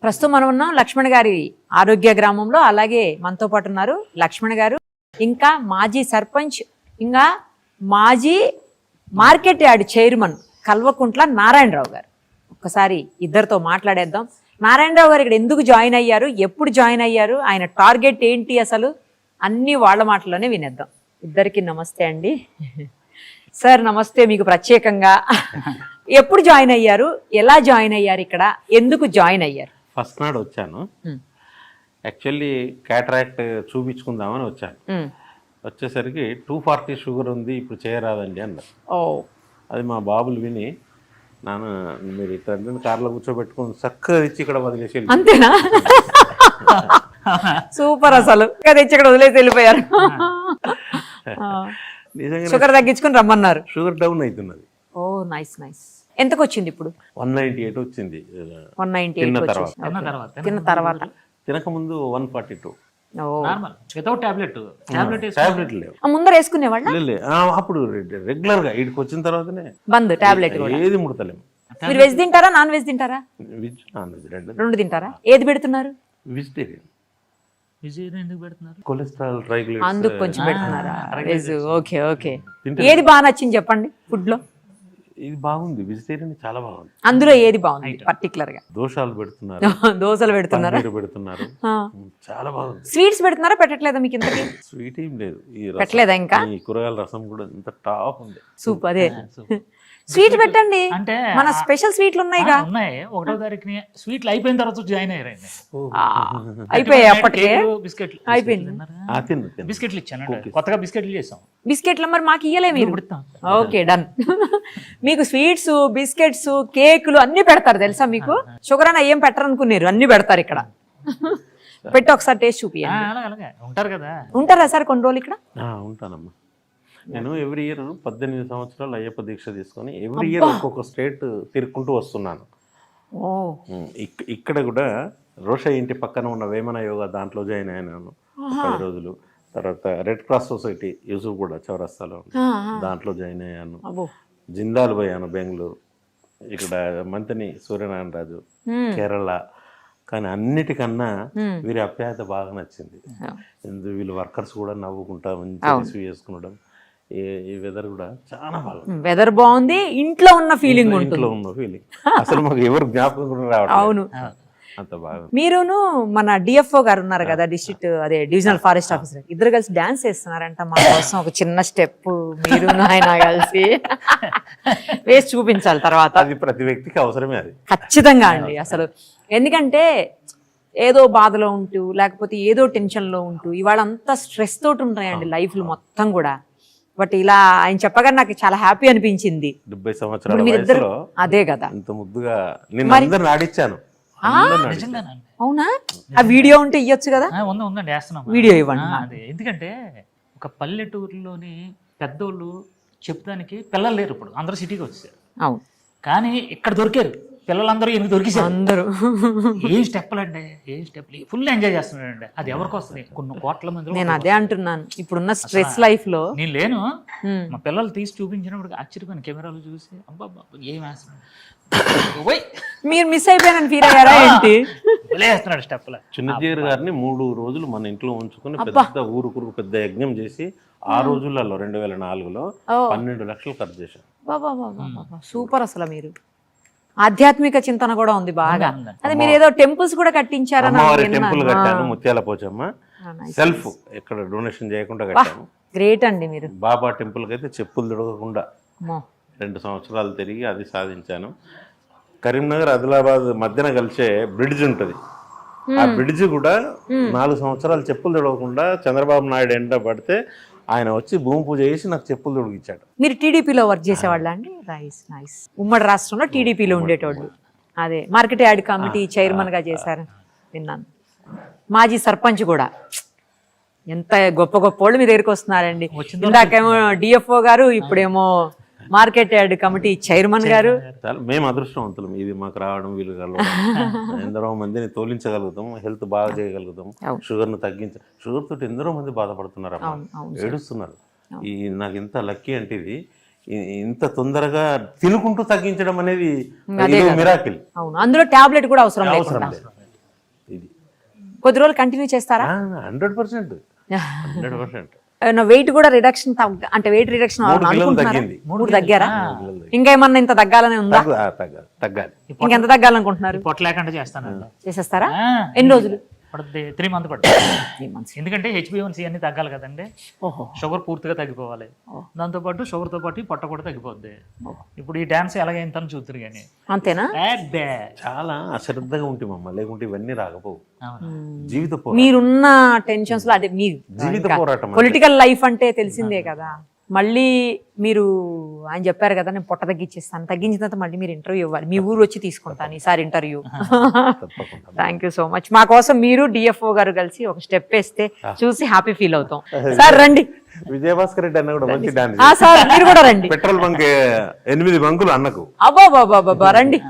ప్రస్తుతం మనం ఉన్నాం లక్ష్మణ్ గారి ఆరోగ్య గ్రామంలో. అలాగే మనతో పాటు ఉన్నారు లక్ష్మణ్ గారు, ఇంకా మాజీ సర్పంచ్, ఇంకా మాజీ market yard chairman Kalvakuntla Narayanarao గారు. ఒక్కసారి ఇద్దరితో మాట్లాడేద్దాం. నారాయణరావు గారు ఇక్కడ ఎందుకు జాయిన్ అయ్యారు, ఎప్పుడు జాయిన్ అయ్యారు, ఆయన టార్గెట్ ఏంటి, అసలు అన్ని వాళ్ళ మాటల్లోనే వినేద్దాం. ఇద్దరికి నమస్తే అండి. సార్ నమస్తే, మీకు ప్రత్యేకంగా ఎప్పుడు జాయిన్ అయ్యారు, ఎలా జాయిన్ అయ్యారు, ఇక్కడ ఎందుకు జాయిన్ అయ్యారు? ఫస్ట్ నాడు వచ్చాను. యాక్చువల్లీ క్యాటరాక్ట్ చూపించుకుందామని వచ్చాను. వచ్చేసరికి 240 షుగర్ ఉంది, ఇప్పుడు చేయరాదండి అన్నారు. అది మా బాబులు విని, నాన్న మీరు ఇక్కడ కార్లో కూర్చోబెట్టుకుని చక్కగా తెచ్చి ఇక్కడ వదిలేసి, అంతేనా? సూపర్, అసలు తెచ్చి ఇక్కడ వదిలేసి వెళ్ళిపోయారు. నిజంగా షుగర్ తగ్గించుకుని రమ్మన్నారు. షుగర్ డౌన్ అవుతున్నది. ఓ నైస్ నైస్. ఎంతకు వచ్చింది ఇప్పుడు? 198 వచ్చింది. 198 తిన్న తర్వాత, తినకముందు 142. టాబ్లెట్ లేవు, ముందర వేసుకునేవాళ్ళ? అప్పుడు రెగ్యులర్ గా ఇక్కడికి వచ్చిన తర్వాతనే బంద్ టాబ్లెట్. ఏది ముడతలేము. మీరు వెజ్ తింటారా, నాన్ వెజ్ తింటారా? వెజ్ నాన్ వెజ్ రెండు తింటారా? ఏది పెడుతున్నారు? వెజిటేరియన్. ఎందుకు పెడుతున్నారు? కొలెస్ట్రాల్, ట్రైగ్లిసరైడ్స్ అందుకు కొంచెం పెడుతున్నారా? వెజ్. Okay okay. ఏది బాగా నచ్చింది చెప్పండి ఫుడ్ లో? ఇది బాగుంది, వెజిటేరియన్ చాలా బాగుంది. అందులో ఏది బాగుంది పర్టికులర్ గా? దోషాలు పెడుతున్నారు, దోశలు పెడుతున్నారా? పెడుతున్నారు, చాలా బాగుంది. స్వీట్స్ పెడుతున్నారా, పెట్టట్లేదా మీకు ఇంతకీ? స్వీట్ ఏం లేదు, పెట్టలేదా ఇంకా? ఈ కూరగాయల రసం కూడా ఎంత టాప్ ఉంది. సూపర్. అదే స్వీట్ పెట్టండి, అంటే మన స్పెషల్ స్వీట్లు ఉన్నాయిగా. ఉన్నాయి. 1వ తారీఖుని స్వీట్లు అయిపోయిన తర్వాత జాయిన్ అయ్యారండి. అయిపోయాయి అప్పటికే? బిస్కెట్లు అయిపోయింది. బిస్కెట్లు ఇచ్చాను, కొత్తగా బిస్కెట్లు చేసాం. బిస్కెట్లు మరి మాకు ఇయ్యలే మీరు? Okay done. మీకు స్వీట్స్, బిస్కెట్స్, కేకులు అన్ని పెడతారు తెలుసా మీకు? షుగర్ అన్న ఏం పెట్టరు అనుకున్నారు, అన్ని పెడతారు ఇక్కడ. పెట్టి ఒకసారి టేస్ట్ చూపియండి. అలాగే ఉంటారు కదా. ఉంటారా సార్ కొన్ని రోజులు ఇక్కడ? ఉంటానమ్మా. నేను ఎవ్రీ ఇయర్ 18 సంవత్సరాలు అయ్యప్ప దీక్ష తీసుకొని ఎవ్రీ ఇయర్ ఒక్కొక్క స్టేట్ తిరుక్కుంటూ వస్తున్నాను. ఇక్కడ కూడా రోషా ఇంటి పక్కన ఉన్న వేమన యోగా దాంట్లో జాయిన్ అయినాను 10 రోజులు. తర్వాత రెడ్ క్రాస్ సొసైటీ యూసుఫ్ కూడా చౌరస్తాలో దాంట్లో జాయిన్ అయ్యాను. జిందాల్ పోయాను బెంగళూరు. ఇక్కడ మంతని సూర్యనారాయణ రాజు కేరళ. కానీ అన్నిటికన్నా వీరి అప్యాయత బాగా నచ్చింది. వీళ్ళు వర్కర్స్ కూడా నవ్వుకుంటా మంచిగా రిసీవ్ చేసుకునడం. ఈ వెదర్ కూడా చాలా బాగుంది. వెదర్ బాగుంది, ఇంట్లో ఉన్న ఫీలింగ్ ఉంటుంది. ఇంట్లో ఉన్న ఫీలింగ్ అసలు మాకు ఎవరు జ్ఞాపకం కూడా రావట్లేదు. అవును, అంత బాగా. మీరును మన డిఎఫ్ఓ గారు ఉన్నారు కదా, డిస్ట్రిక్ట్ అదే డివిజనల్ ఫారెస్ట్ ఆఫీసర్, ఇద్దరు కలిసి డాన్స్ చేస్తున్నారంట మా కోసం. ఒక చిన్న స్టెప్ మీరు ఆయన కలిసి వేసి చూపించాలి తర్వాత. అది ప్రతి వ్యక్తికి అవసరమే, అది ఖచ్చితంగా అండి. అసలు ఎందుకంటే ఏదో బాధలో ఉంటూ, లేకపోతే ఏదో టెన్షన్లో ఉంటూ, ఇవాళ అంతా స్ట్రెస్ తోటి ఉంటాయండి లైఫ్లు మొత్తం కూడా. బట్ ఇలా ఆయన చెప్పగానే నాకు చాలా హ్యాపీ అనిపించింది. 70 సంవత్సరాల వయసులో అదే కదా ఇంత ముద్దుగా నిన్ను అందరిని ఆడిచ్చాను. అవునా? ఆ వీడియో ఉంటే ఇయ్యొచ్చు కదా. ఉందండి, వేస్తున్నాం వీడియో ఇవ్వండి. ఎందుకంటే ఒక పల్లెటూరులోని పెద్దోళ్ళు చెప్తానికి పిల్లలు లేరు. ఇప్పుడు అందరూ సిటీకి వచ్చారు. అవును, కానీ ఇక్కడ దొరికారు పిల్లలందరూ. ఎందుకు దొరికేసారు అందరూ? ఏం స్టెప్పులు అండి, ఏం స్టెప్లు, ఫుల్ ఎంజాయ్ చేస్తున్నాడండి. అది ఎవరికి వస్తుంది? కొన్ని కోట్ల మంది. నేను అదే అంటున్నాను, ఇప్పుడున్న స్ట్రెస్ లైఫ్ లో. నేను లేను, మా పిల్లలు తీసి చూపించినప్పుడు ఆశ్చర్యపోయిన, కెమెరాలు చూసి అబ్బా ఏం వేస్తున్నాడు, మీరు మిస్ అయిపోయానని ఫీల్ అయ్యారా ఏంటి? వేస్తున్నాడు స్టెప్పులు. చిన్నజీరు గారిని 3 రోజులు మన ఇంట్లో ఉంచుకుని పెద్ద ఊరుకు పెద్ద యజ్ఞం చేసి ఆ రోజులలో 2004లో 12 లక్షలు ఖర్చు చేశారు. సూపర్. అసలు మీరు ఆధ్యాత్మిక చింతన కూడా ఉంది బాగా. అదే మీరు ఏదో టెంపుల్స్ కూడా కట్టించారని. టెంపుల్ కట్టాను, ముత్యాల పోచమ్మ, సెల్ఫ్ ఎక్కడ డొనేషన్ చేయకుండా కట్టాను. గ్రేట్ అండి మీరు. బాబా టెంపుల్ కి అయితే చెప్పులు దొరకకుండా 2 సంవత్సరాలు తిరిగి అది సాధించాను. కరీంనగర్ ఆదిలాబాద్ మధ్యన కలిసే బ్రిడ్జ్ ఉంటుంది. ఆ బ్రిడ్జ్ కూడా 4 సంవత్సరాలు చెప్పులు తొడవకుండా చంద్రబాబు నాయుడు ఎండ పడితే ఆయన వచ్చి భూమి పూజ చేసి నాకు చెప్పులు తొడిగించాడు. మీరు టీడీపీలో వర్క్ చేసేవాళ్ళ అండి? Nice nice. ఉమ్మడి రాష్ట్రంలో టీడీపీలో ఉండేటోళ్ళు. అదే మార్కెట్ యార్డ్ కమిటీ చైర్మన్ గా చేశారు విన్నాను. మాజీ సర్పంచ్ కూడా. ఎంత గొప్ప గొప్ప వాళ్ళు మీ దగ్గరికి వస్తున్నారండి. ఇందాకేమో డిఎఫ్ఓ గారు, ఇప్పుడేమో మార్కెట్ యార్డ్ కమిటీ చైర్మన్ గారు. మేము అదృష్టవంతులం ఇది మాకు రావడం, వీలు ఎందరో మందిని తోలించగలుగుతాం, హెల్త్ బాగా చేయగలుగుతాం, షుగర్ ను షుగర్ తోటి ఎందరో మంది బాధపడుతున్నారు, ఏడుస్తున్నారు. నాకు ఇంత లక్కీ అంటే ఇది ఇంత తొందరగా తినుకుంటూ తగ్గించడం అనేది మిరాకిల్. అవును, అందులో టాబ్లెట్ కూడా అవసరం లేదు. కొద్ది రోజులు కంటిన్యూ చేస్తారా? 100%. 100%. వెయిట్ కూడా రిడక్షన్ అంటే వెయిట్ రిడక్షన్ 3 కిలోలు తగ్గింది. 3 తగ్గారా? ఇంకా ఏమన్నా ఇంత తగ్గాలని ఉందా? తగ్గాలి. ఇంకెంత తగ్గాలనుకుంటున్నారు? పొట్ట లేకుండా చేస్తాను. చేసేస్తారా? ఎన్ని రోజులు? 3 మంత్స్ పడుతుంది. 3 months. ఎందుకంటే HbA1c అన్ని తగ్గాలి కదండి. షుగర్ పూర్తిగా తగ్గిపోవాలి. దాంతోపాటు షుగర్తో పాటు పొట్ట కూడా తగ్గిపోద్ది. ఇప్పుడు ఈ డాన్స్ ఎలాగైందని చూద్దరు కానీ అంతేనా? చాలా అశ్రద్ధగా ఉంటామమ్మా, లేకుంటే ఇవన్నీ రాకపోవు. జీవిత మీరున్న టెన్షన్స్ లో అదే మీ జీవిత పోరాటం. పొలిటికల్ లైఫ్ అంటే తెలిసిందే కదా. మళ్ళీ మీరు ఆయన చెప్పారు కదా నేను పొట్ట తగ్గించేస్తాను, తగ్గించిన తర్వాత మళ్ళీ మీరు ఇంటర్వ్యూ ఇవ్వాలి. మీ ఊరు వచ్చి తీసుకుంటాను ఈసారి interview. Thank you so much. మా కోసం మీరు డిఎఫ్ఓ గారు కలిసి ఒక స్టెప్ వేస్తే చూసి హ్యాపీ ఫీల్ అవుతాం. సార్ రండి. విజయభాస్కర్ రెడ్డి అన్న కూడా మంచి డాన్స్. సార్ మీరు కూడా రండి. పెట్రోల్ బంక్ 8 బంకులు అన్నకు. అబ్బా రండి.